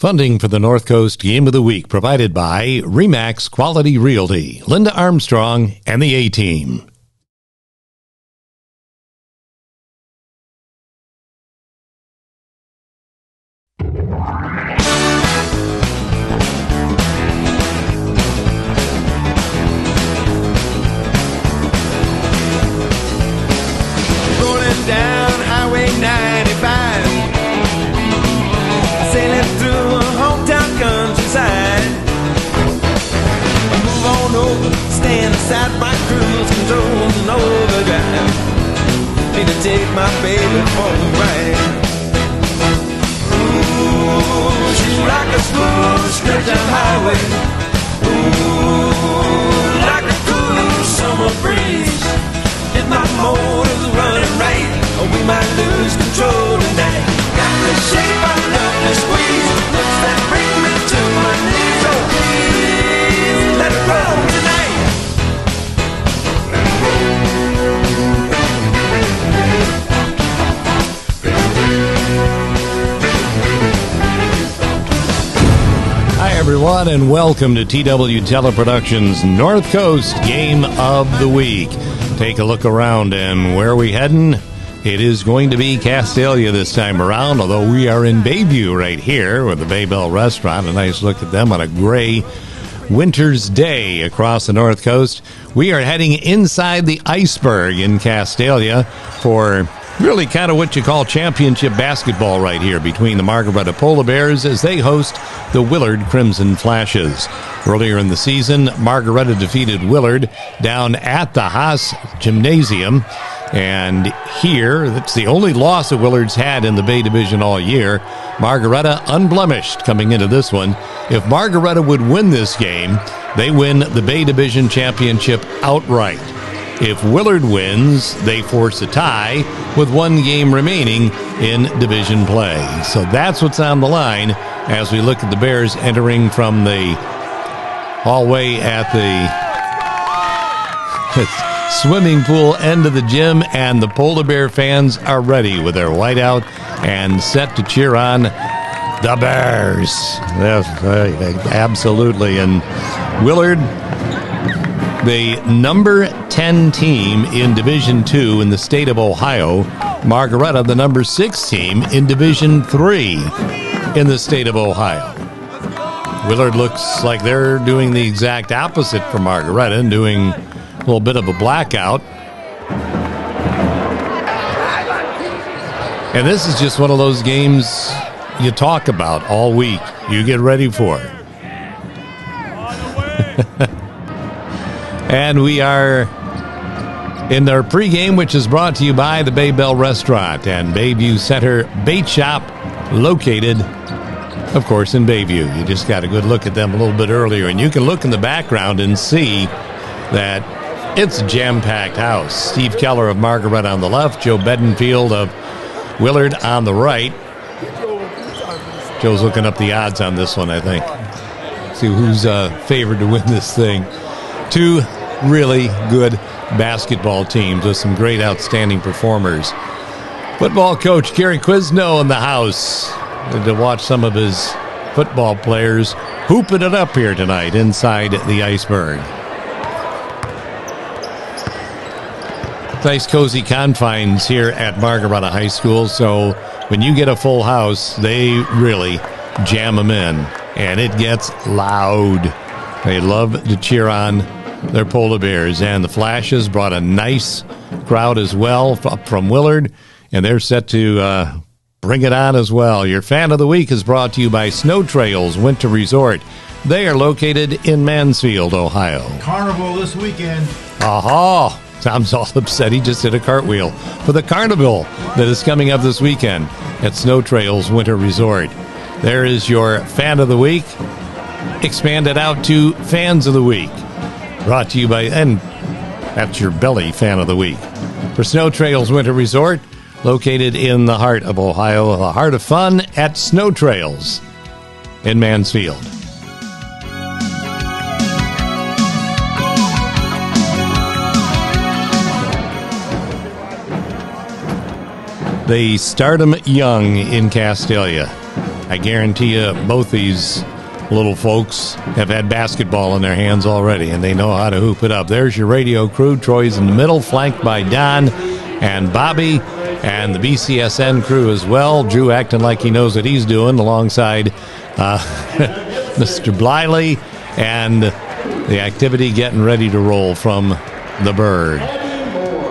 Funding for the North Coast Game of the Week provided by RE/MAX Quality Realty, Linda Armstrong, and the A-Team. Rolling down Highway 95, sailing through a hometown countryside. Move on over, stand aside, my cruise control and overdrive. Need to take my baby for a ride. Ooh, she's like a smooth stretch of highway. Ooh, like a cool summer breeze. If my motor's running right, or we might lose control tonight. Got the shape I love to squeeze, looks that bring me to my knees. Oh please, let it roll tonight. Hi, everyone, and welcome to TW Teleproductions North Coast Game of the Week. Take a look around, and where are we heading? It is going to be Castalia this time around, although we are in Bayview right here with the Bay Bell Restaurant. A nice look at them on a gray winter's day across the North Coast. We are heading inside the Iceberg in Castalia for really kind of what you call championship basketball right here between the Margaretta Polar Bears as they host the Willard Crimson Flashes. Earlier in the season, Margaretta defeated Willard down at the Haas Gymnasium. And here, that's the only loss that Willard's had in the Bay Division all year. Margaretta unblemished coming into this one. If Margaretta would win this game, they win the Bay Division championship outright. If Willard wins, they force a tie with one game remaining in division play. So that's what's on the line as we look at the Bears entering from the hallway at the swimming pool end of the gym, and the Polar Bear fans are ready with their whiteout and set to cheer on the Bears. Yes, absolutely. And Willard, the number 10 team in Division 2 in the state of Ohio. Margaretta, the number 6 team in Division 3 in the state of Ohio. Willard looks like they're doing the exact opposite for Margaretta and doing a little bit of a blackout. And this is just one of those games you talk about all week. You get ready for it. And we are in our pregame, which is brought to you by the Bay Bell Restaurant and Bayview Center Bait Shop, located, of course, in Bayview. You just got a good look at them a little bit earlier, and you can look in the background and see that it's a jam-packed house. Steve Keller of Margaretta on the left, Joe Beddenfield of Willard on the right. Joe's looking up the odds on this one, I think. See who's favored to win this thing. Two really good basketball teams with some great, outstanding performers. Football coach Gary Quizno in the house to watch some of his football players hooping it up here tonight inside the Iceberg. Nice cozy confines here at Margaretta High School, so when you get a full house, they really jam them in, and it gets loud. They love to cheer on their Polar Bears, and the Flashes brought a nice crowd as well up from Willard, and they're set to bring it on as well. Your Fan of the Week is brought to you by Snow Trails Winter Resort. They are located in Mansfield, Ohio. Carnival this weekend. Aha! Tom's all upset. He just did a cartwheel for the carnival that is coming up this weekend at Snow Trails Winter Resort. There is your Fan of the Week, expanded out to Fans of the Week. Brought to you by, and that's your belly Fan of the Week. For Snow Trails Winter Resort, located in the heart of Ohio, the heart of fun at Snow Trails in Mansfield. They start them young in Castalia. I guarantee you both these little folks have had basketball in their hands already, and they know how to hoop it up. There's your radio crew. Troy's in the middle, flanked by Don and Bobby, and the BCSN crew as well. Drew acting like he knows what he's doing alongside Mr. Bliley, and the activity getting ready to roll from the Berg.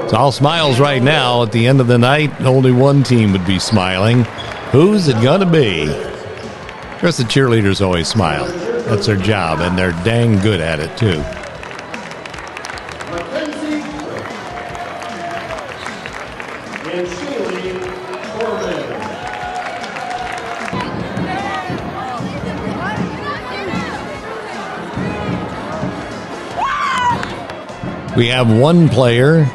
It's all smiles right now. At the end of the night, only one team would be smiling. Who's it going to be? Of course, the cheerleaders always smile. That's their job, and they're dang good at it, too. We have one player.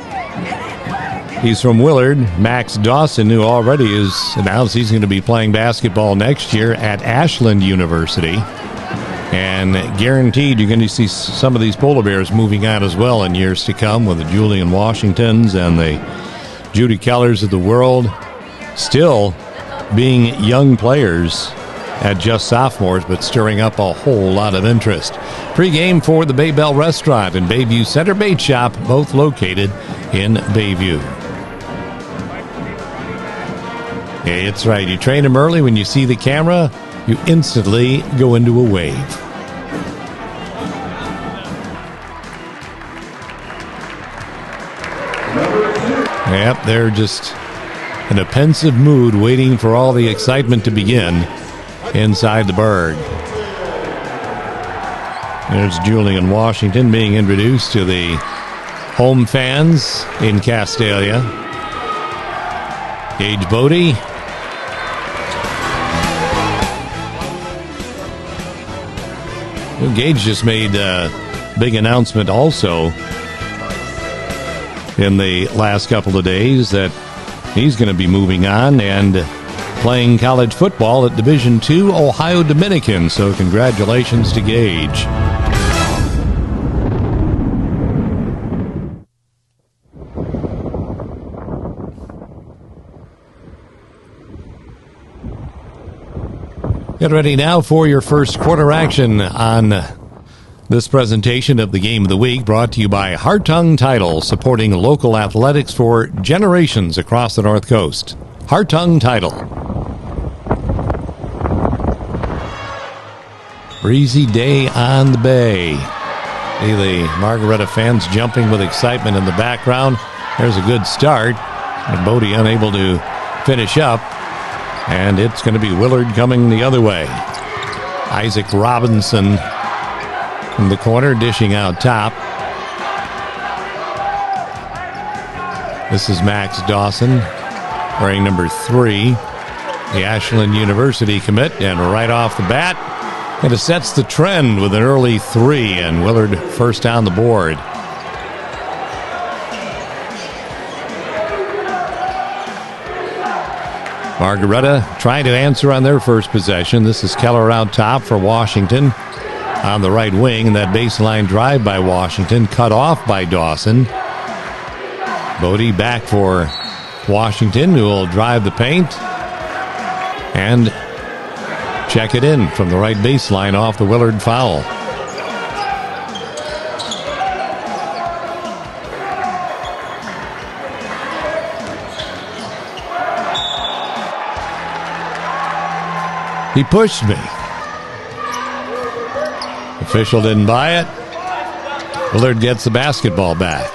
He's from Willard, Max Dawson, who already has announced he's going to be playing basketball next year at Ashland University. And guaranteed you're going to see some of these Polar Bears moving out as well in years to come, with the Julian Washingtons and the Judy Kellers of the world still being young players at just sophomores, but stirring up a whole lot of interest. Pre-game for the Bay Bell Restaurant and Bayview Center Bait Shop, both located in Bayview. It's right. You train them early. When you see the camera, you instantly go into a wave. Yep, they're just in a pensive mood, waiting for all the excitement to begin inside the Berg. There's Julian Washington being introduced to the home fans in Castalia. Gage Bodie. Well, Gage just made a big announcement also in the last couple of days that he's going to be moving on and playing college football at Division II Ohio Dominican. So congratulations to Gage. Get ready now for your first quarter action on this presentation of the Game of the Week, brought to you by Hartung Title, supporting local athletics for generations across the North Coast. Hartung Title. Breezy day on the bay. See the Margaretta fans jumping with excitement in the background. There's a good start, and Bodie unable to finish up. And it's going to be Willard coming the other way. Isaac Robinson from the corner, dishing out top. This is Max Dawson, wearing number 3, the Ashland University commit. And right off the bat, it sets the trend with an early 3, and Willard first on the board. Margaretta trying to answer on their first possession. This is Keller out top for Washington on the right wing. And that baseline drive by Washington cut off by Dawson. Bodie back for Washington, who will drive the paint and check it in from the right baseline off the Willard foul. He pushed me. Official didn't buy it. Willard gets the basketball back.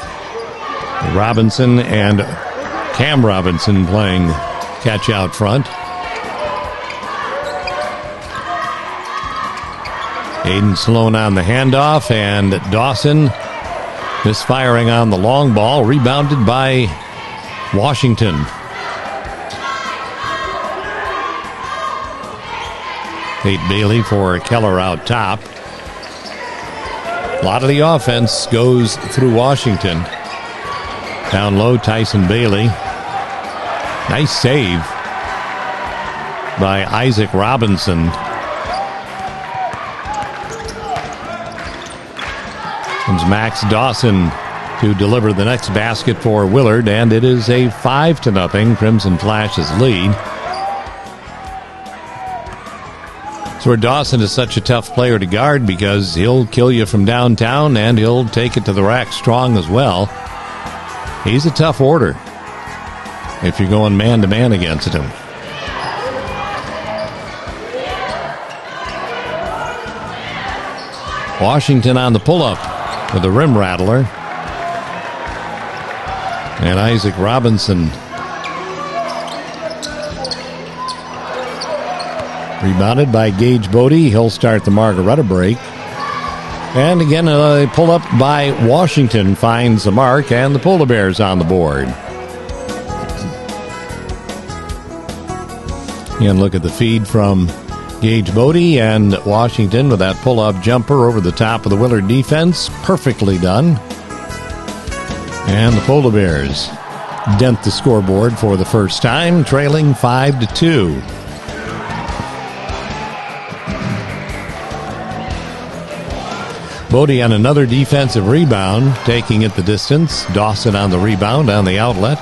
Robinson and Cam Robinson playing catch out front. Aiden Sloan on the handoff, and Dawson misfiring on the long ball, rebounded by Washington. Tate Bailey for Keller out top. A lot of the offense goes through Washington. Down low, Tyson Bailey. Nice save by Isaac Robinson. Comes Max Dawson to deliver the next basket for Willard, and it is a 5-0 Crimson Flash's lead. That's where Dawson is such a tough player to guard, because he'll kill you from downtown and he'll take it to the rack strong as well. He's a tough order if you're going man-to-man against him. Washington on the pull-up with a rim rattler. And Isaac Robinson rebounded by Gage Bodie. He'll start the Margaretta break. And again, a pull-up by Washington finds the mark, and the Polar Bears on the board. And look at the feed from Gage Bodie, and Washington with that pull-up jumper over the top of the Willard defense. Perfectly done. And the Polar Bears dent the scoreboard for the first time, trailing 5-2. Bodie on another defensive rebound, taking it the distance. Dawson on the rebound on the outlet.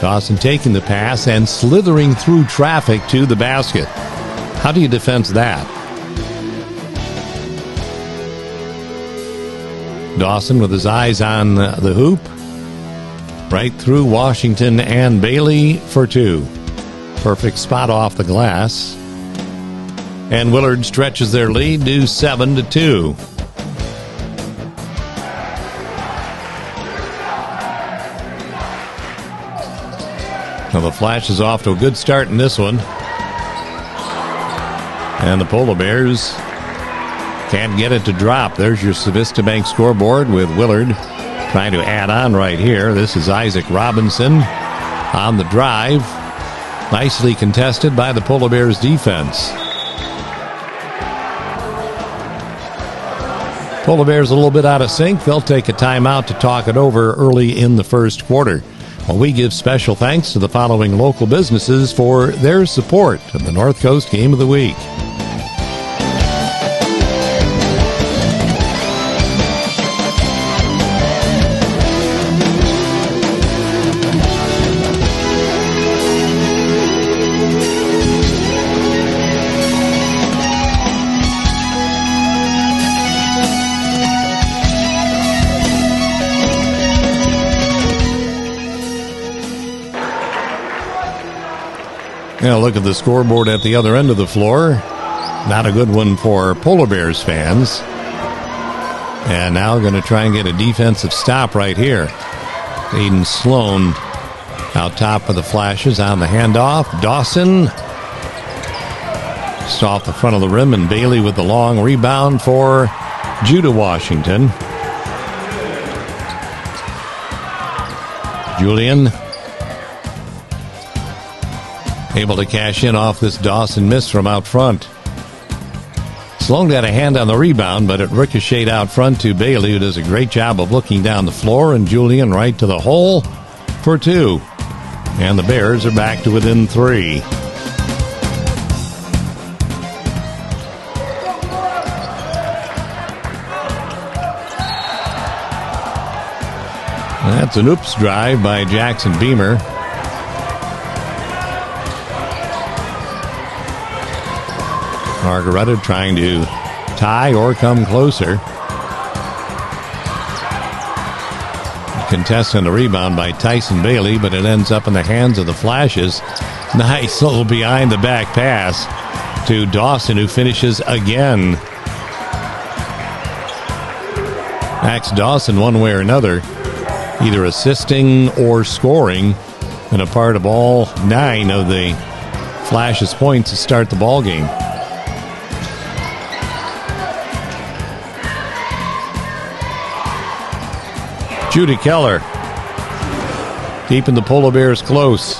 Dawson taking the pass and slithering through traffic to the basket. How do you defend that? Dawson with his eyes on the hoop. Right through Washington and Bailey for two. Perfect spot off the glass. And Willard stretches their lead to 7-2. Now the Flash is off to a good start in this one. And the Polar Bears can't get it to drop. There's your Civista Bank scoreboard with Willard trying to add on right here. This is Isaac Robinson on the drive. Nicely contested by the Polar Bears defense. Polar Bears a little bit out of sync. They'll take a timeout to talk it over early in the first quarter. Well, we give special thanks to the following local businesses for their support of the North Coast Game of the Week. Now look at the scoreboard at the other end of the floor. Not a good one for Polar Bears fans. And now going to try and get a defensive stop right here. Aiden Sloan out top of the Flashes on the handoff. Dawson just off the front of the rim, and Bailey with the long rebound for Judah Washington. Julian able to cash in off this Dawson miss from out front. Sloan got a hand on the rebound, but it ricocheted out front to Bailey, who does a great job of looking down the floor, and Julian right to the hole for two. And the Bears are back to within three. That's an oops drive by Jackson Beamer. Margaretta trying to tie or come closer. Contest on the rebound by Tyson Bailey, but it ends up in the hands of the Flashes. Nice little behind the back pass to Dawson, who finishes again. Max Dawson, one way or another, either assisting or scoring, and a part of all 9 of the Flashes' points to start the ball game. Judy Keller keeping the Polar Bears close.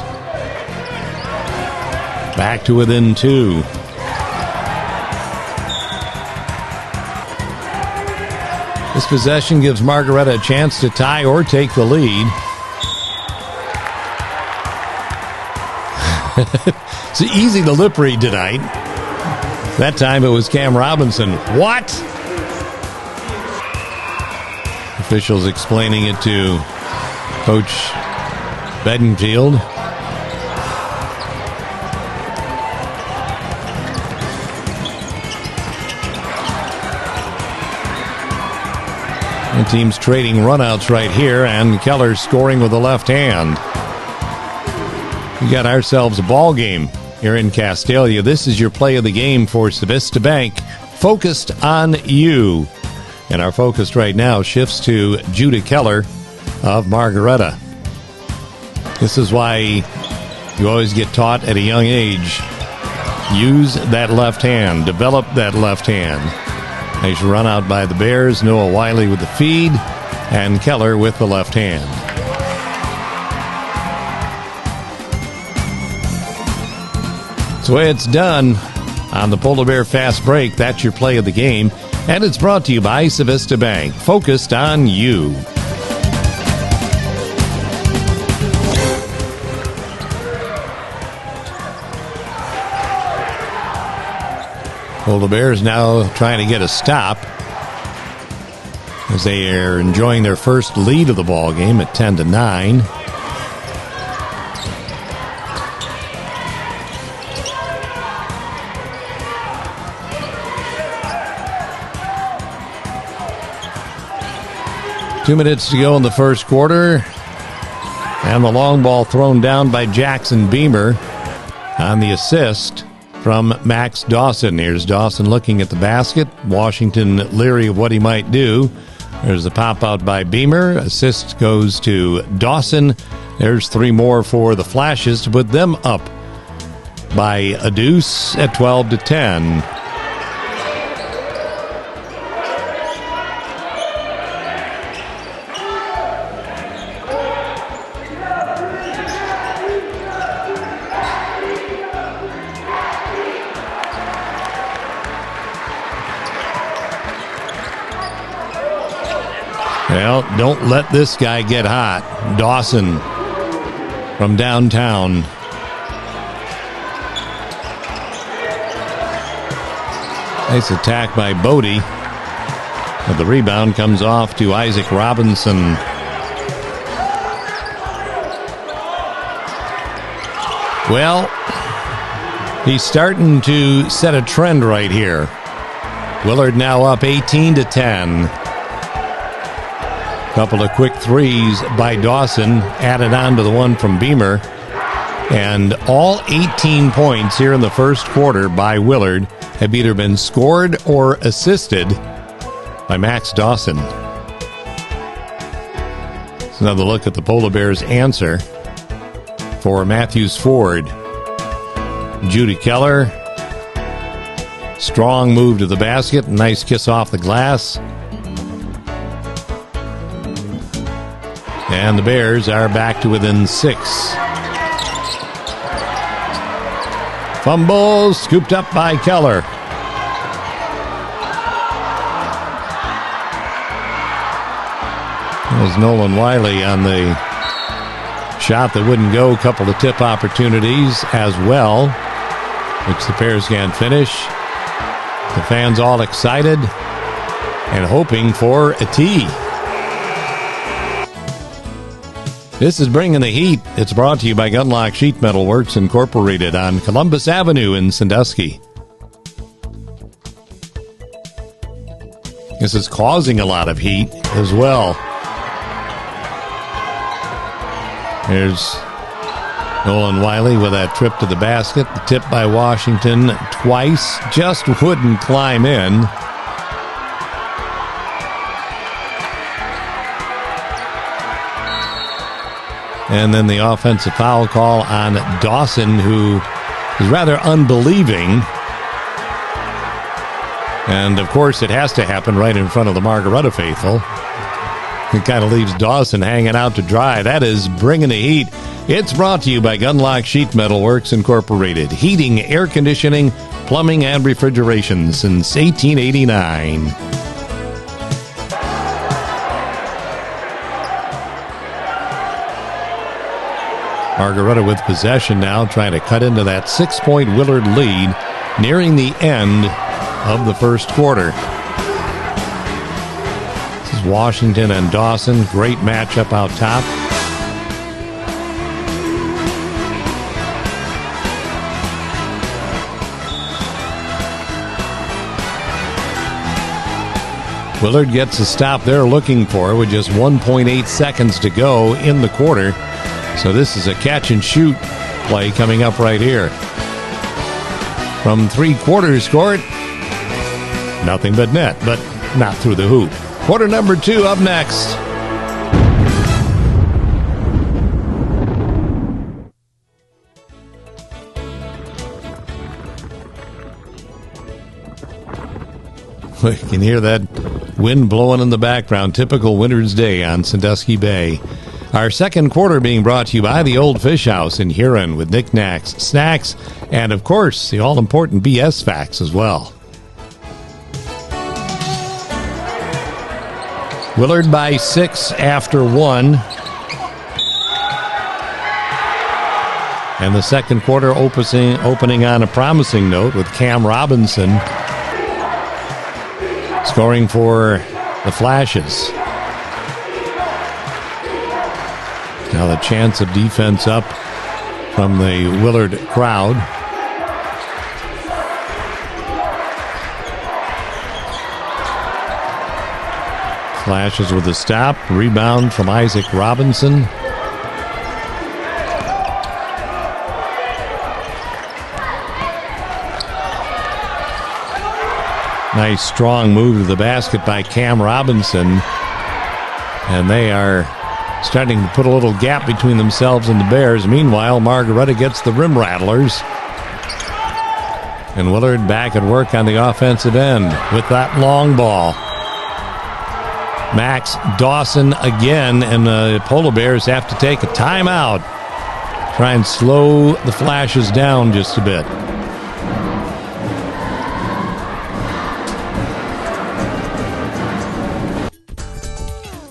Back to within 2. This possession gives Margaretta a chance to tie or take the lead. It's easy to lip read tonight. That time it was Cam Robinson. What? Officials explaining it to Coach Bedingfield. The team's trading runouts right here, and Keller scoring with the left hand. We got ourselves a ball game here in Castalia. This is your play of the game for Civista Bank. Focused on you. And our focus right now shifts to Judah Keller of Margaretta. This is why you always get taught at a young age. Use that left hand. Develop that left hand. Nice run out by the Bears. Noah Wiley with the feed, and Keller with the left hand. That's the way it's done on the Polar Bear Fast Break. That's your play of the game, and it's brought to you by Civista Bank. Focused on you. Well, the Bears now trying to get a stop as they are enjoying their first lead of the ball game at 10-9. Two minutes to go in the first quarter, and the long ball thrown down by Jackson Beamer on the assist from Max Dawson. Here's Dawson looking at the basket. Washington leery of what he might do. There's the pop out by Beamer. Assist goes to Dawson. There's three more for the Flashes to put them up by a deuce at 12-10. Well, don't let this guy get hot. Dawson from downtown. Nice attack by Bodie. But the rebound comes off to Isaac Robinson. Well, he's starting to set a trend right here. Willard now up 18-10. Couple of quick threes by Dawson, added on to the one from Beamer. And all 18 points here in the first quarter by Willard have either been scored or assisted by Max Dawson. It's another look at the Polar Bears' answer for Matthews Ford. Judah Keller, strong move to the basket, nice kiss off the glass. And the Bears are back to within 6. Fumble scooped up by Keller. There's Nolan Wiley on the shot that wouldn't go. A couple of tip opportunities as well, which the Bears can't finish. The fans all excited and hoping for a tee. This is Bringing the Heat. It's brought to you by Gunlock Sheet Metal Works Incorporated on Columbus Avenue in Sandusky. This is causing a lot of heat as well. Here's Nolan Wiley with that trip to the basket. The tip by Washington twice. Just wouldn't climb in. And then the offensive foul call on Dawson, who is rather unbelieving. And, of course, it has to happen right in front of the Margaretta faithful. It kind of leaves Dawson hanging out to dry. That is Bringing the Heat. It's brought to you by Gunlock Sheet Metal Works Incorporated. Heating, air conditioning, plumbing, and refrigeration since 1889. Margaretta with possession now, trying to cut into that 6-point Willard lead, nearing the end of the first quarter. This is Washington and Dawson. Great matchup out top. Willard gets a stop they're looking for with just 1.8 seconds to go in the quarter. So this is a catch-and-shoot play coming up right here. From three-quarters court, nothing but net, but not through the hoop. Quarter number 2 up next. We can hear that wind blowing in the background. Typical winter's day on Sandusky Bay. Our second quarter being brought to you by the Old Fish House in Huron with knickknacks, snacks, and, of course, the all-important BS facts as well. Willard by 6 after 1. And the second quarter opening on a promising note with Cam Robinson scoring for the Flashes. Now the chance of defense up from the Willard crowd. Flashes with a stop. Rebound from Isaac Robinson. Nice strong move to the basket by Cam Robinson. And they are starting to put a little gap between themselves and the Bears. Meanwhile, Margaretta gets the rim rattlers. And Willard back at work on the offensive end with that long ball. Max Dawson again, and the Polar Bears have to take a timeout. Try and slow the Flashes down just a bit.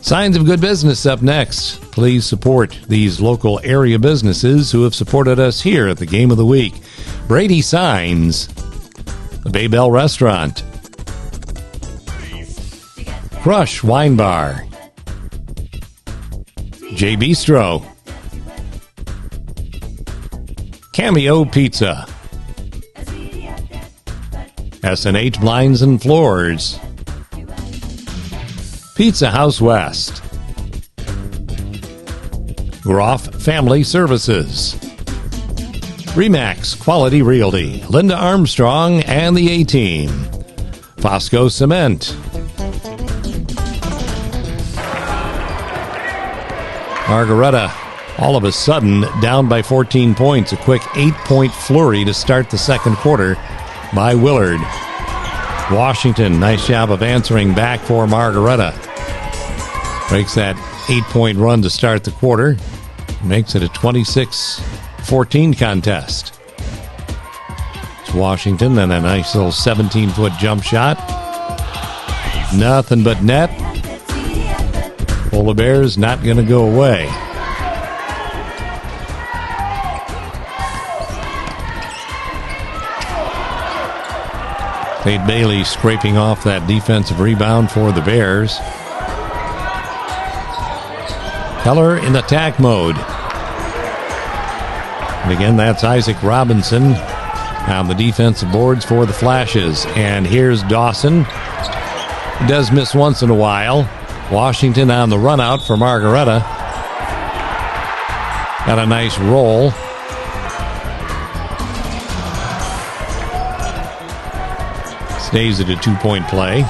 Signs of good business up next. Please support these local area businesses who have supported us here at the Game of the Week. Brady Signs, the Bay Bell Restaurant, Crush Wine Bar, J Bistro, Cameo Pizza, S&H Blinds and Floors, Pizza House West, Groff Family Services, Remax Quality Realty, Linda Armstrong and the A-Team, Fosco Cement, Margaretta all of a sudden down by 14 points. A quick 8-point flurry to start the second quarter by Willard. Washington, nice job of answering back for Margaretta. Breaks that 8-point run to start the quarter. Makes it a 26-14 contest. It's Washington, then a nice little 17-foot jump shot. Nothing but net. Polar Bears not going to go away. Tate Bailey scraping off that defensive rebound for the Bears. Keller in attack mode. And again, that's Isaac Robinson on the defensive boards for the Flashes. And here's Dawson. He does miss once in a while. Washington on the run out for Margaretta. Got a nice roll. Stays at a 2-point play.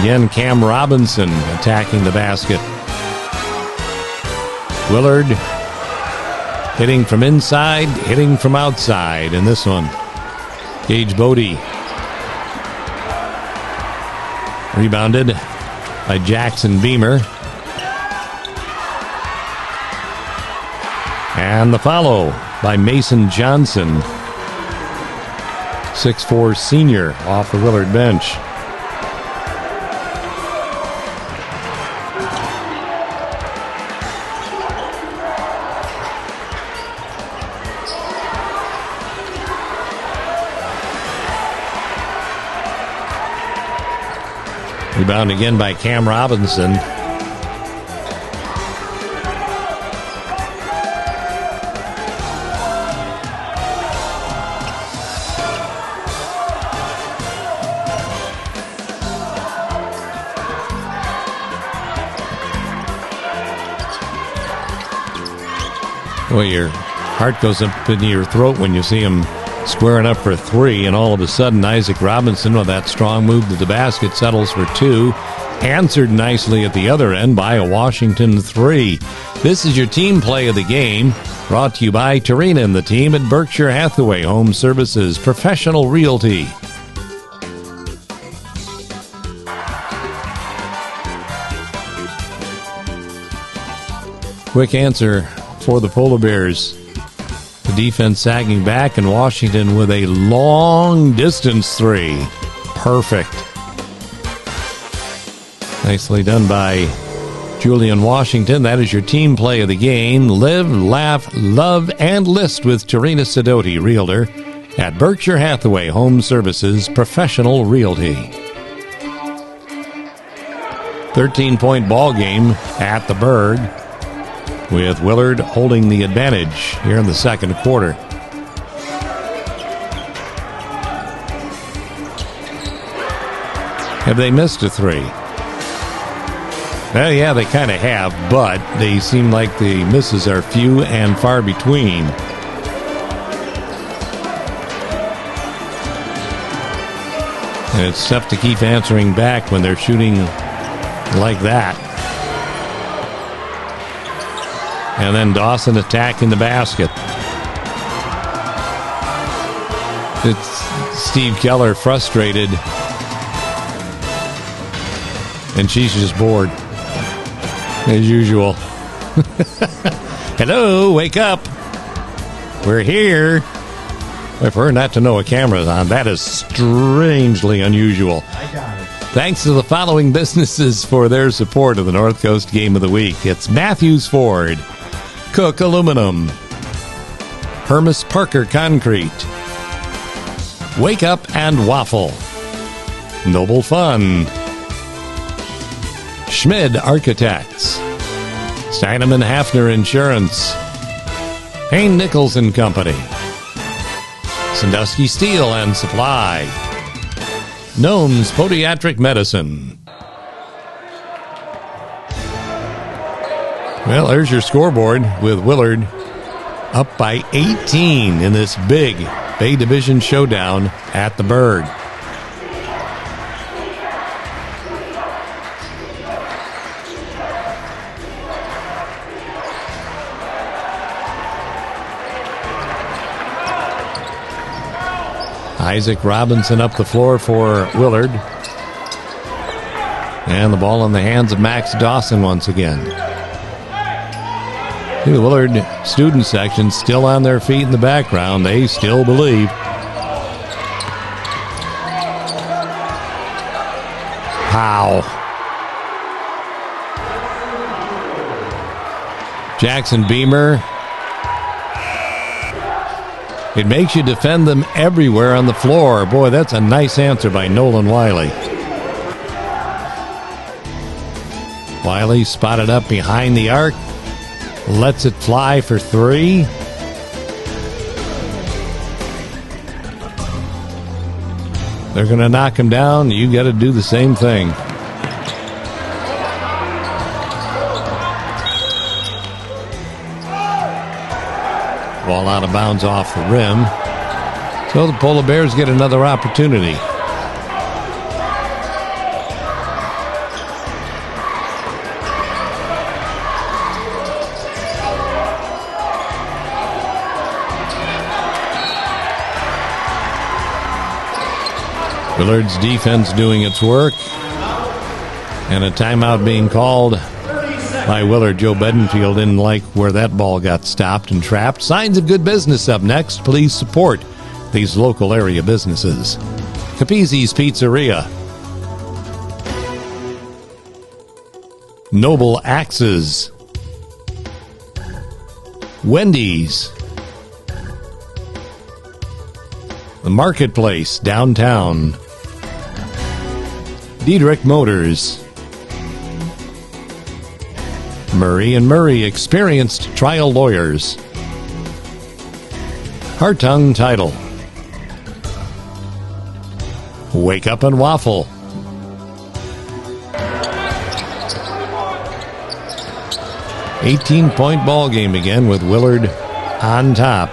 Again, Cam Robinson attacking the basket. Willard hitting from inside, hitting from outside in this one. Gage Bodie. Rebounded by Jackson Beamer. And the follow by Mason Johnson. 6'4" senior off the Willard bench. Rebound again by Cam Robinson. Well, your heart goes up into your throat when you see him squaring up for three, and all of a sudden Isaac Robinson, with that strong move to the basket, settles for two. Answered nicely at the other end by a Washington three. This is your team play of the game, brought to you by Tarina and the team at Berkshire Hathaway Home Services Professional Realty. Quick answer for the Polar Bears. The defense sagging back, and Washington with a long distance three. Perfect. Nicely done by Julian Washington. That is your team play of the game. Live, laugh, love, and list with Tarina Sidoti, Realtor, at Berkshire Hathaway Home Services Professional Realty. 13-point ball game at the Berg, with Willard holding the advantage here in the second quarter. Have they missed a three? Well, yeah, they kind of have, but they seem like the misses are few and far between. And it's tough to keep answering back when they're shooting like that. And then Dawson attacking the basket. It's Steve Keller frustrated. And she's just bored. As usual. Hello, wake up. We're here. For her not to know a camera's on, that is strangely unusual. I got it. Thanks to the following businesses for their support of the North Coast Game of the Week. It's Matthews Ford, Cook Aluminum, Hermes Parker Concrete, Wake Up and Waffle, Noble Fun, Schmid Architects, Steinemann Hafner Insurance, Payne Nichols and Company, Sandusky Steel and Supply, Gnome's Podiatric Medicine. Well, there's your scoreboard with Willard up by 18 in this big Bay Division showdown at the Berg. Isaac Robinson up the floor for Willard. And the ball in the hands of Max Dawson once again. The Willard student section still on their feet in the background. They still believe. How? Jackson Beamer. It makes you defend them everywhere on the floor. Boy, that's a nice answer by Nolan Wiley. Wiley spotted up behind the arc. Lets it fly for three. They're going to knock him down. You got to do the same thing. Ball out of bounds off the rim. So the Polar Bears get another opportunity. Willard's defense doing its work. And a timeout being called by Willard. Joe Bedingfield didn't like where that ball got stopped and trapped. Signs of good business up next. Please support these local area businesses. Capizzi's Pizzeria, Noble Axes, Wendy's, the Marketplace downtown, Diedrich Motors, Murray & Murray Experienced Trial Lawyers, Hartung Title, Wake Up and Waffle, 18-point ball game again with Willard on top.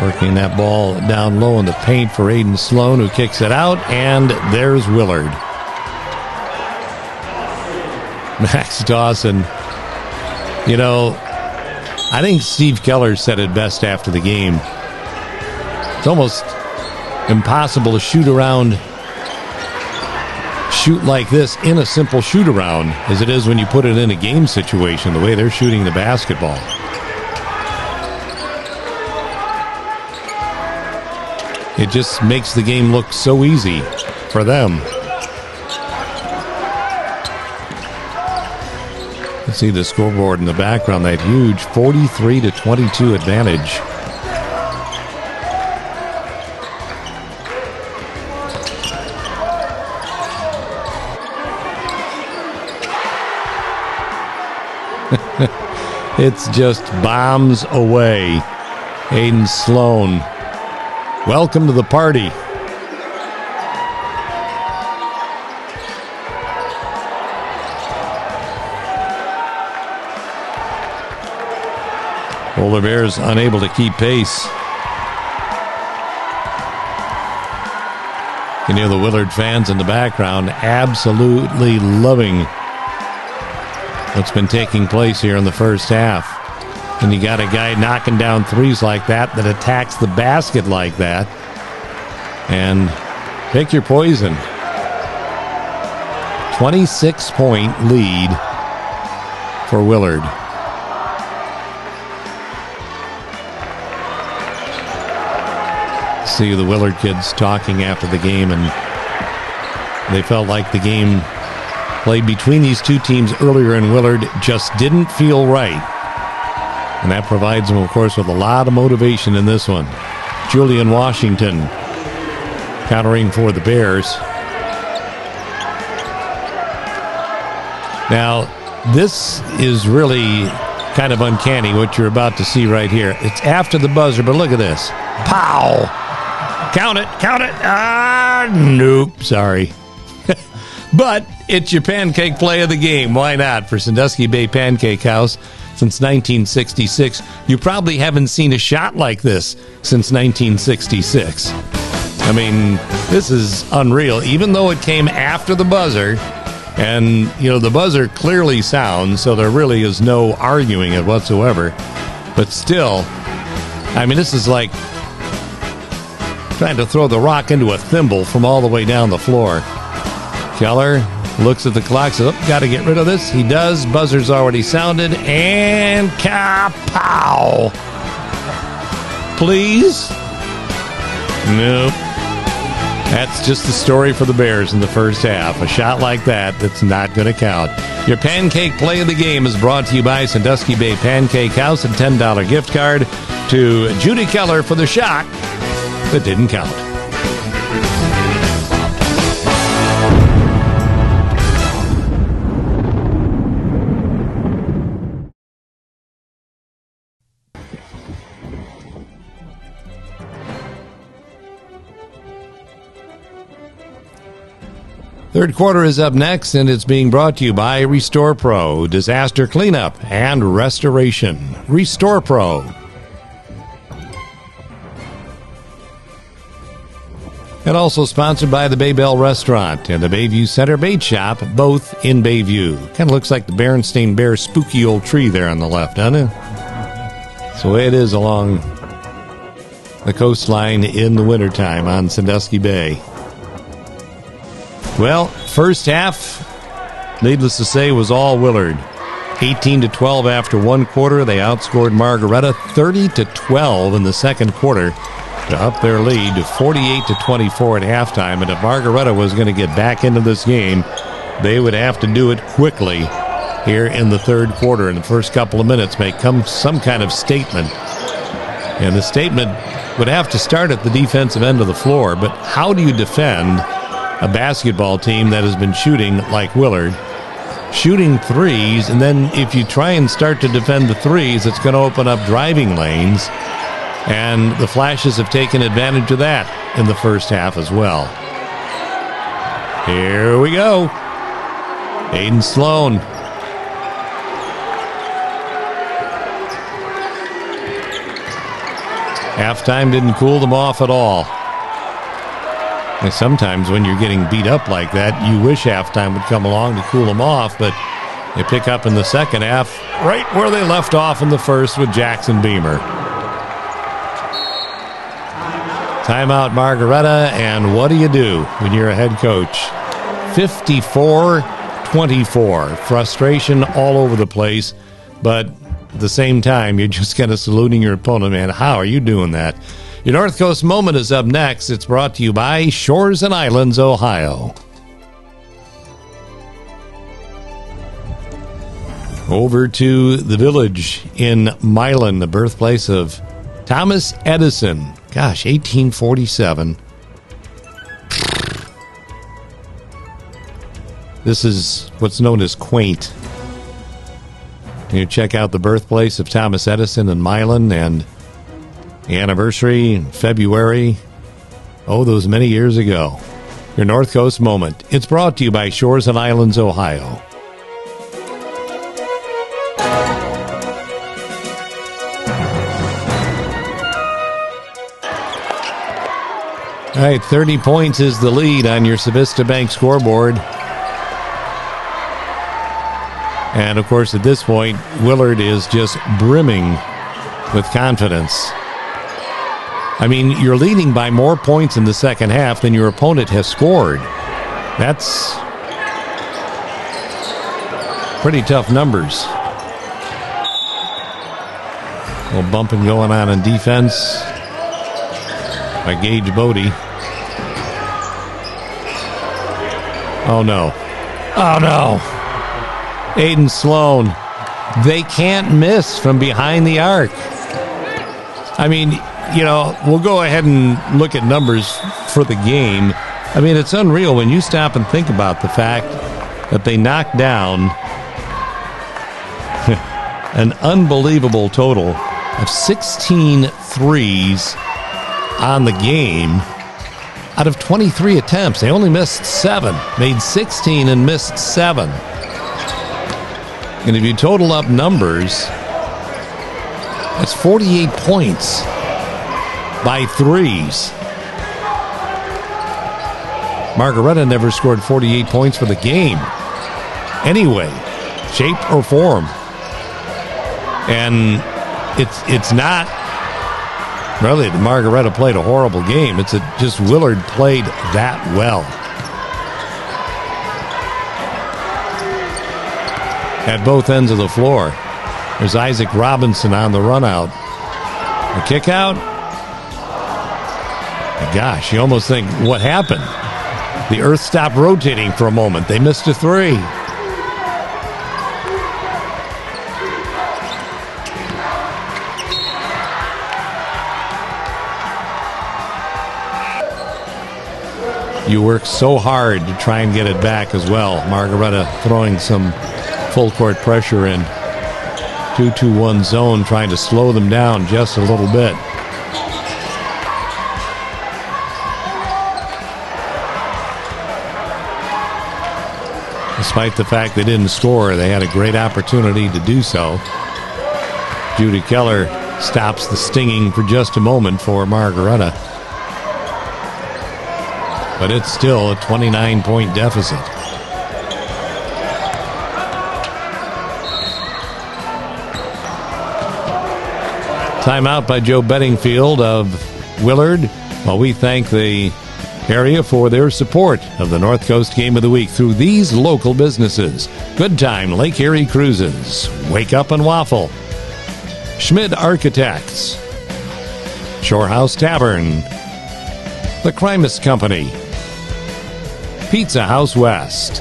Working that ball down low in the paint for Aiden Sloan, who kicks it out, and there's Willard. Max Dawson. You know, I think Steve Keller said it best after the game. It's almost impossible to shoot like this in a simple shoot around as it is when you put it in a game situation, the way they're shooting the basketball. It just makes the game look so easy for them. Let's see the scoreboard in the background, that huge 43-22 advantage. It's just bombs away. Aiden Sloan, welcome to the party. Polar Bears unable to keep pace. You can hear the Willard fans in the background absolutely loving what's been taking place here in the first half. And you got a guy knocking down threes like that attacks the basket like that. And pick your poison. 26-point lead for Willard. See the Willard kids talking after the game, and they felt like the game played between these two teams earlier in Willard just didn't feel right. And that provides them, of course, with a lot of motivation in this one. Julian Washington countering for the Bears. Now, this is really kind of uncanny what you're about to see right here. It's after the buzzer, but look at this. Pow! Count it, count it. Nope, sorry. But it's your pancake play of the game. Why not? For Sandusky Bay Pancake House since 1966. You probably haven't seen a shot like this since 1966. I mean, this is unreal. Even though it came after the buzzer, and, you know, the buzzer clearly sounds, so there really is no arguing it whatsoever. But still, I mean, this is like trying to throw the rock into a thimble from all the way down the floor. Keller looks at the clock, says, oh, got to get rid of this. He does. Buzzer's already sounded. And kapow! Please? Nope. That's just the story for the Bears in the first half. A shot like that's not going to count. Your pancake play of the game is brought to you by Sandusky Bay Pancake House, a $10 gift card to Judy Keller for the shot that didn't count. Third quarter is up next, and it's being brought to you by Restore Pro, Disaster Cleanup and Restoration. Restore Pro. And also sponsored by the Baybell Restaurant and the Bayview Center Bait Shop, both in Bayview. Kind of looks like the Berenstain Bear spooky old tree there on the left, doesn't it? That's the way it is along the coastline in the wintertime on Sandusky Bay. Well, first half, needless to say, was all Willard. 18-12 after one quarter. They outscored Margaretta 30-12 in the second quarter to up their lead to 48-24 at halftime. And if Margaretta was going to get back into this game, they would have to do it quickly here in the third quarter. In the first couple of minutes, make some kind of statement. And the statement would have to start at the defensive end of the floor. But how do you defend a basketball team that has been shooting like Willard, shooting threes, and then if you try and start to defend the threes, it's going to open up driving lanes, and the Flashes have taken advantage of that in the first half as well. Here we go. Aiden Sloan. Halftime didn't cool them off at all. And sometimes when you're getting beat up like that, you wish halftime would come along to cool them off, but they pick up in the second half right where they left off in the first with Jackson Beamer. Timeout, Margaretta, and what do you do when you're a head coach? 54-24. Frustration all over the place, but at the same time, you're just kind of saluting your opponent, man. How are you doing that? Your North Coast Moment is up next. It's brought to you by Shores and Islands, Ohio. Over to the Village in Milan, the birthplace of Thomas Edison. Gosh, 1847. This is what's known as quaint. You check out the birthplace of Thomas Edison in Milan, and the anniversary in February. Oh, those many years ago. Your North Coast Moment. It's brought to you by Shores and Islands, Ohio. All right, 30 points is the lead on your Civista Bank scoreboard. And, of course, at this point, Willard is just brimming with confidence. I mean, you're leading by more points in the second half than your opponent has scored. That's pretty tough numbers. A little bumping going on in defense by Gage Bodie. Oh, no. Oh, no. Aiden Sloan. They can't miss from behind the arc. I mean, you know, we'll go ahead and look at numbers for the game. I mean, it's unreal when you stop and think about the fact that they knocked down an unbelievable total of 16 threes on the game out of 23 attempts. They only missed 7, made 16 and missed 7. And if you total up numbers, that's 48 points by threes. Margaretta never scored 48 points for the game. Anyway, shape or form. And it's not really that Margaretta played a horrible game. It's just Willard played that well. At both ends of the floor. There's Isaac Robinson on the run out. A kick out. Gosh, you almost think, what happened? The earth stopped rotating for a moment. They missed a three. You work so hard to try and get it back as well. Margaretta throwing some full court pressure in 2-2-1 zone, trying to slow them down just a little bit. Despite the fact they didn't score, they had a great opportunity to do so. Judy Keller stops the stinging for just a moment for Margaretta. But it's still a 29-point deficit. Timeout by Joe Bedingfield of Willard. Well, we thank the area for their support of the North Coast Game of the Week through these local businesses. Good Time Lake Erie Cruises, Wake Up and Waffle, Schmid Architects, Shorehouse Tavern, The Crimus Company, Pizza House West,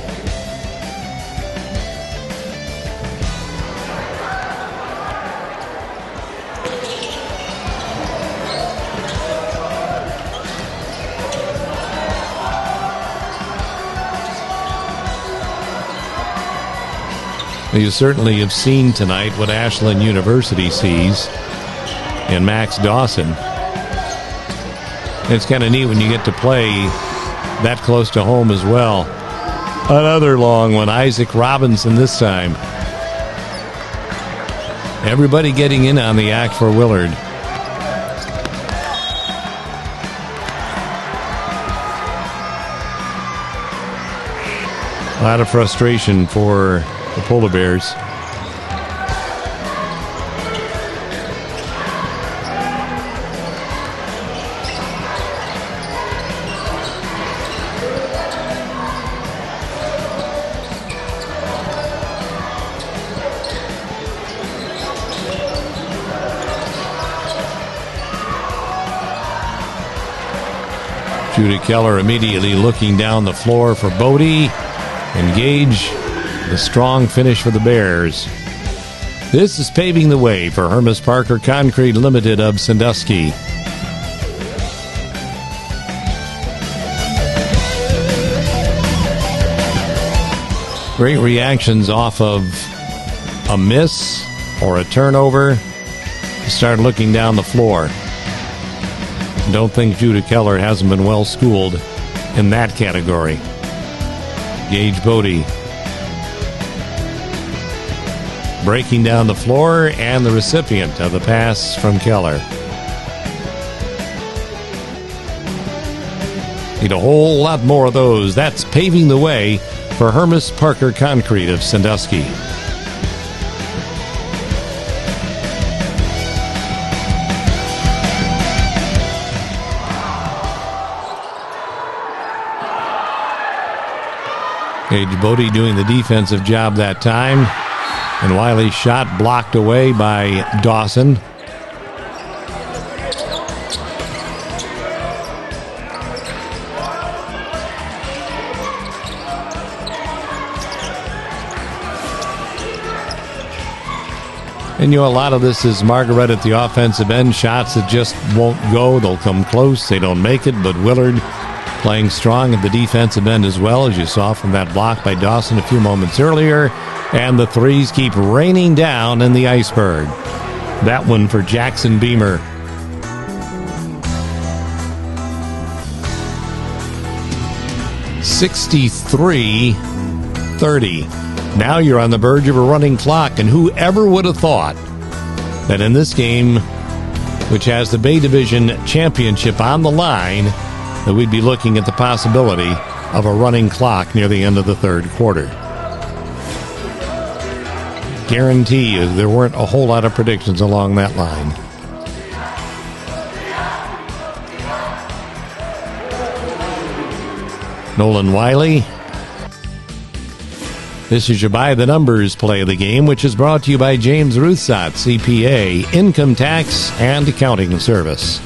you certainly have seen tonight what Ashland University sees in Max Dawson. It's kind of neat when you get to play that close to home as well. Another long one, Isaac Robinson this time. Everybody getting in on the act for Willard. A lot of frustration for the Polar Bears. Judah Keller immediately looking down the floor for Bodie. Engage the strong finish for the Bears. This is paving the way for Hermes Parker Concrete Limited of Sandusky. Great reactions off of a miss or a turnover. Start looking down the floor. Don't think Judah Keller hasn't been well schooled in that category. Gage Bodie breaking down the floor and the recipient of the pass from Keller. Need a whole lot more of those. That's paving the way for Hermes Parker Concrete of Sandusky. Gage Bodie doing the defensive job that time. And Wiley's shot blocked away by Dawson. And a lot of this is Margaretta at the offensive end. Shots that just won't go. They'll come close. They don't make it. But Willard playing strong at the defensive end as well, as you saw from that block by Dawson a few moments earlier. And the threes keep raining down in the Iceberg. That one for Jackson Beamer. (63-30). Now you're on the verge of a running clock, and whoever would have thought that in this game, which has the Bay Division Championship on the line, that we'd be looking at the possibility of a running clock near the end of the third quarter. Guarantee you there weren't a whole lot of predictions along that line. Nolan Wiley. This is your By the Numbers play of the game, which is brought to you by James Ruthsat, CPA, Income Tax and Accounting Service.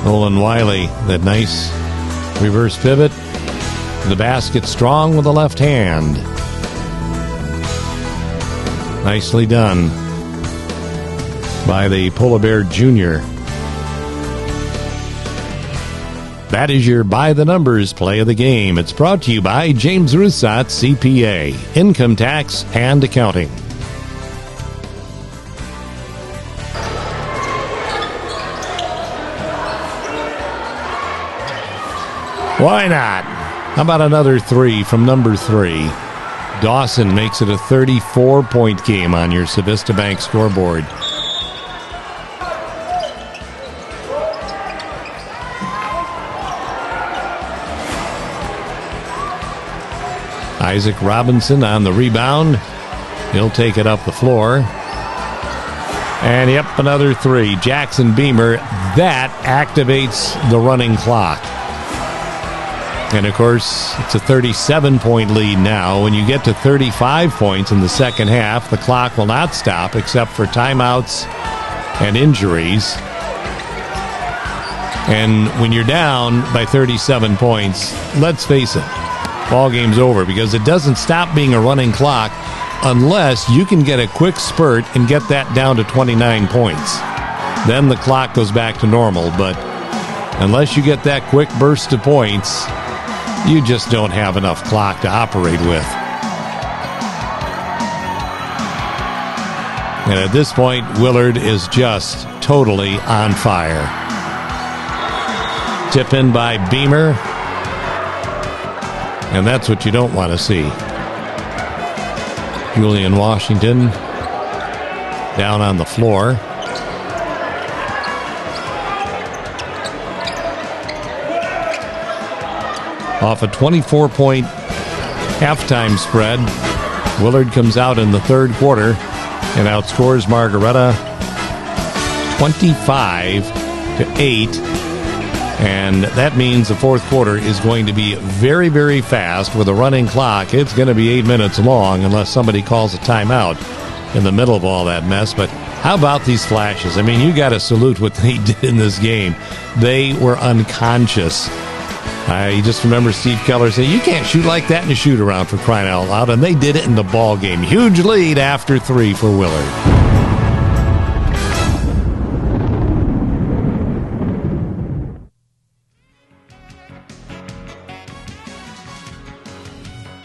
Nolan Wiley, that nice reverse pivot. The basket strong with the left hand. Nicely done by the Polar Bear Jr. That is your By the Numbers play of the game. It's brought to you by James Ruthsat, CPA, Income Tax and Accounting. Why not? How about another three from number 3? Dawson makes it a 34-point game on your Civista Bank scoreboard. Isaac Robinson on the rebound. He'll take it up the floor. And yep, another 3. Jackson Beamer. That activates the running clock. And, of course, it's a 37-point lead now. When you get to 35 points in the second half, the clock will not stop except for timeouts and injuries. And when you're down by 37 points, let's face it, ball game's over, because it doesn't stop being a running clock unless you can get a quick spurt and get that down to 29 points. Then the clock goes back to normal. But unless you get that quick burst of points, you just don't have enough clock to operate with. And at this point, Willard is just totally on fire. Tip in by Beamer. And that's what you don't want to see. Julian Washington down on the floor. Off a 24-point halftime spread, Willard comes out in the third quarter and outscores Margaretta 25-8. And that means the fourth quarter is going to be very, very fast with a running clock. It's going to be 8 minutes long unless somebody calls a timeout in the middle of all that mess. But how about these flashes? I mean, you got to salute what they did in this game. They were unconscious. I just remember Steve Keller saying, you can't shoot like that in a shoot-around, for crying out loud. And they did it in the ball game. Huge lead after 3 for Willard.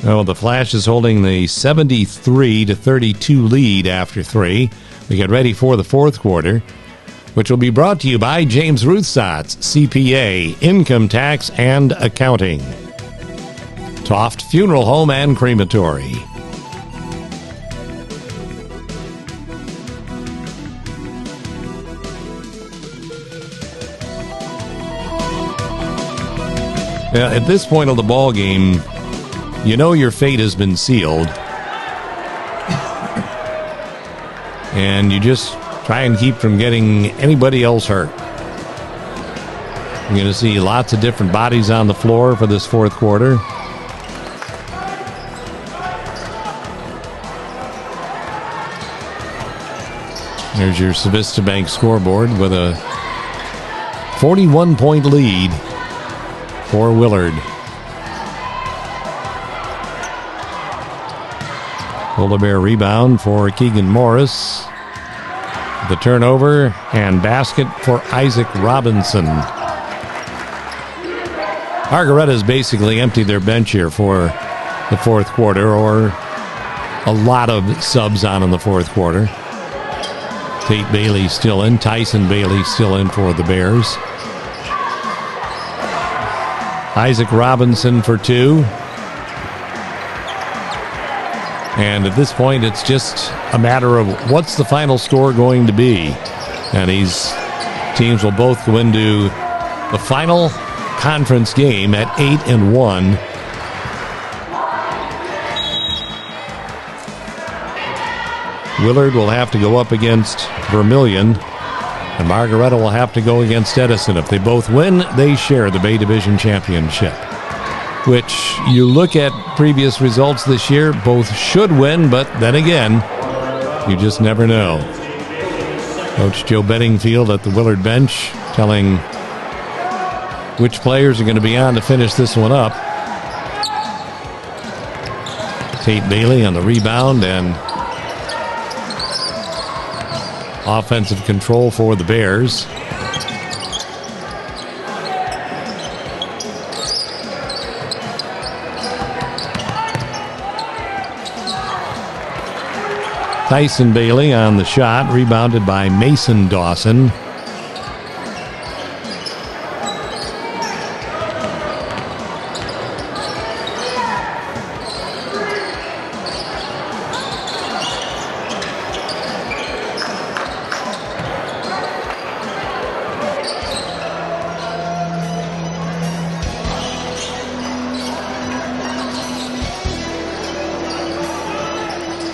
Oh, the Flash is holding the 73-32 lead after 3. We get ready for the fourth quarter, which will be brought to you by James Ruthsatz, CPA, Income Tax and Accounting. Toft Funeral Home and Crematory. At this point of the ball game, you know your fate has been sealed. And you just try and keep from getting anybody else hurt. You're going to see lots of different bodies on the floor for this fourth quarter. There's your Civista Bank scoreboard with a 41-point lead for Willard. Polar Bear rebound for Keegan Morris. The turnover and basket for Isaac Robinson. Margaretta's basically emptied their bench here for the fourth quarter, or a lot of subs on in the fourth quarter. Tate Bailey still in. Tyson Bailey still in for the Bears. Isaac Robinson for 2. And at this point, it's just a matter of what's the final score going to be. And these teams will both go into the final conference game at 8-1. Willard will have to go up against Vermilion, and Margaretta will have to go against Edison. If they both win, they share the Bay Division Championship, which you look at previous results this year, both should win, but then again, you just never know. Coach Joe Bedingfield at the Willard bench telling which players are going to be on to finish this one up. Tate Bailey on the rebound and offensive control for the Bears. Tyson Bailey on the shot, rebounded by Mason Dawson.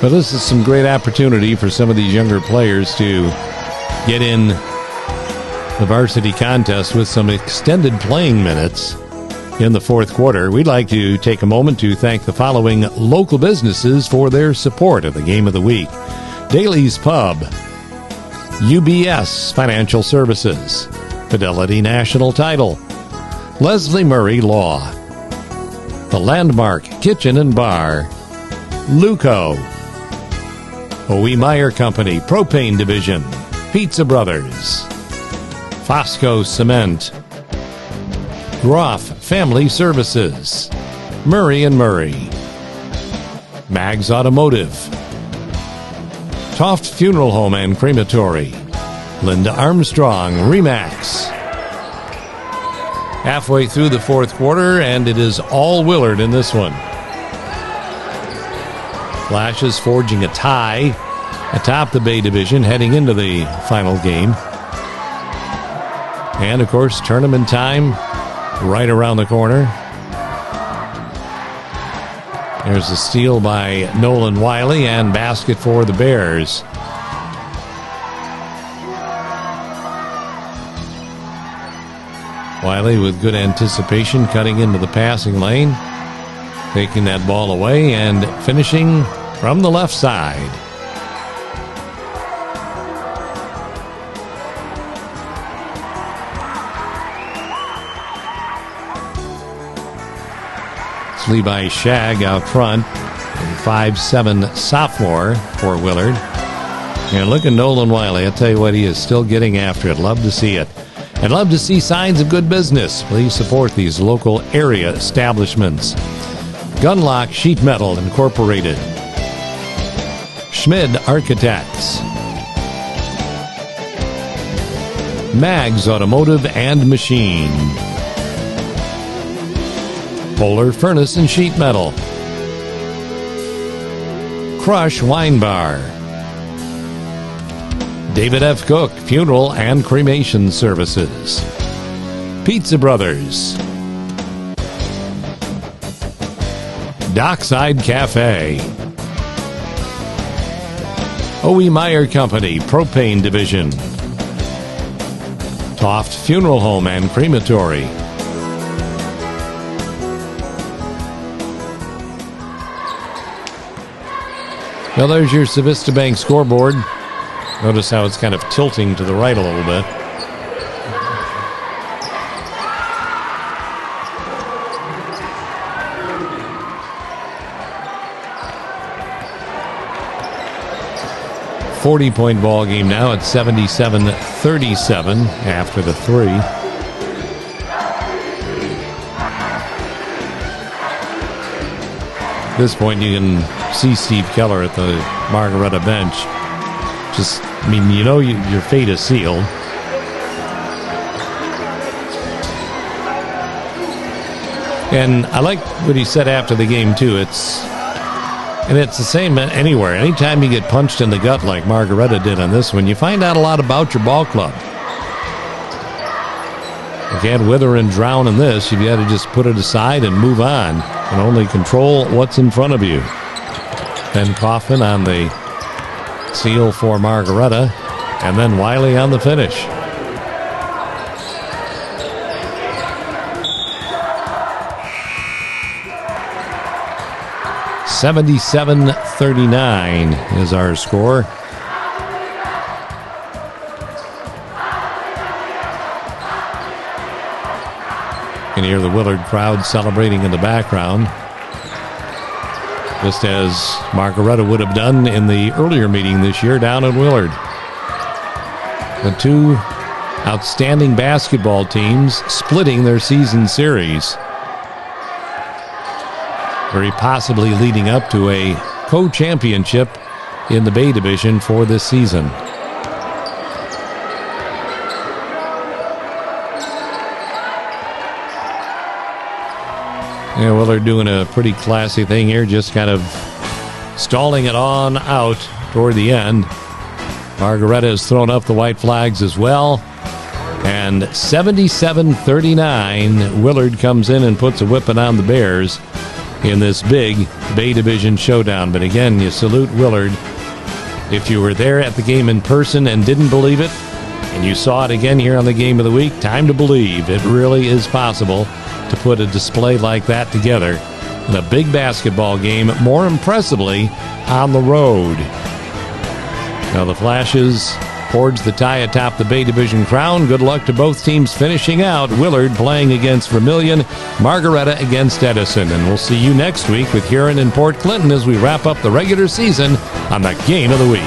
But this is some great opportunity for some of these younger players to get in the varsity contest with some extended playing minutes in the fourth quarter. We'd like to take a moment to thank the following local businesses for their support of the Game of the Week. Daly's Pub, UBS Financial Services, Fidelity National Title, Leslie Murray Law, The Landmark Kitchen and Bar, Luco, O.E. Meyer Company, Propane Division, Pizza Brothers, Fosco Cement, Groff Family Services, Murray and Murray. Mag's Automotive. Toft Funeral Home and Crematory. Linda Armstrong, Remax. Halfway through the fourth quarter, and it is all Willard in this one. Flashes forging a tie atop the Bay Division heading into the final game. And, of course, tournament time right around the corner. There's a steal by Nolan Wiley and basket for the Bears. Wiley with good anticipation, cutting into the passing lane, taking that ball away and finishing from the left side. It's Levi Shagg out front, 5'7" sophomore for Willard. And look at Nolan Wiley. I'll tell you what, he is still getting after it. Love to see it. I'd love to see signs of good business. Please support these local area establishments. Gunlock Sheet Metal Incorporated. Schmid Architects. Mag's Automotive and Machine. Polar Furnace and Sheet Metal. Crush Wine Bar. David F. Cook Funeral and Cremation Services. Pizza Brothers. Dockside Cafe. O.E. Meyer Company Propane Division. Toft Funeral Home and Crematory. Well, there's your Civista Bank scoreboard. Notice how it's kind of tilting to the right a little bit. .40 ball game now at 77-37 after the three. At this point, you can see Steve Keller at the Margaretta bench. Just, I mean, you know your fate is sealed. And I like what he said after the game, too. It's the same anywhere. Anytime you get punched in the gut like Margaretta did on this one, you find out a lot about your ball club. You can't wither and drown in this. You've got to just put it aside and move on and only control what's in front of you. Then Coffin on the seal for Margaretta, and then Wiley on the finish. .77-39 is our score. You can hear the Willard crowd celebrating in the background, just as Margaretta would have done in the earlier meeting this year down in Willard. The two outstanding basketball teams splitting their season series, very possibly leading up to a co-championship in the Bay Division for this season. Yeah, Willard doing a pretty classy thing here, just kind of stalling it on out toward the end. Margaretta has thrown up the white flags as well. And 77-39, Willard comes in and puts a whipping on the Bears in this big Bay Division showdown. But again, you salute Willard. If you were there at the game in person and didn't believe it, and you saw it again here on the Game of the Week, time to believe it really is possible to put a display like that together in a big basketball game, more impressively on the road. Now the Flashes forge the tie atop the Bay Division crown. Good luck to both teams finishing out. Willard playing against Vermilion, Margaretta against Edison. And we'll see you next week with Huron and Port Clinton as we wrap up the regular season on the Game of the Week.